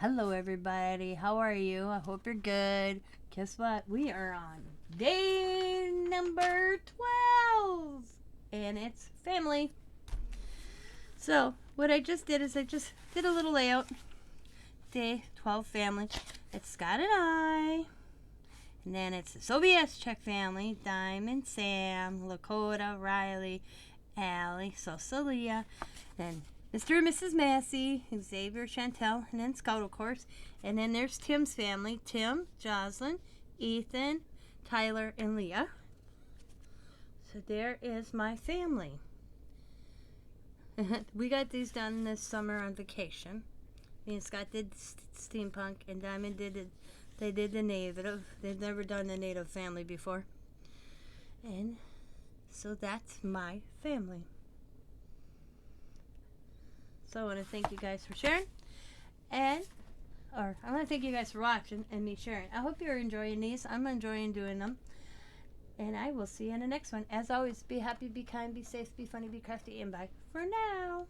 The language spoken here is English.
Hello, everybody. How are you? I hope you're good. Guess what? We are on day number 12, and it's family. So, what I just did is I just did a little layout. Day 12 family. It's Scott and I. And then it's the Soviets Czech family. Diamond, Sam, Lakota, Riley, Allie, Cecilia. Then Mr. and Mrs. Massey, Xavier, Chantel, and then Scout, of course. And then there's Tim's family. Tim, Jocelyn, Ethan, Tyler, and Leah. So there is my family. We got these done this summer on vacation. Me and Scott did steampunk, and Diamond did it. They did the native. They've never done the native family before. And so that's my family. So I want to thank you guys for sharing. I want to thank you guys for watching and me sharing. I hope you're enjoying these. I'm enjoying doing them. And I will see you in the next one. As always, be happy, be kind, be safe, be funny, be crafty, and bye for now.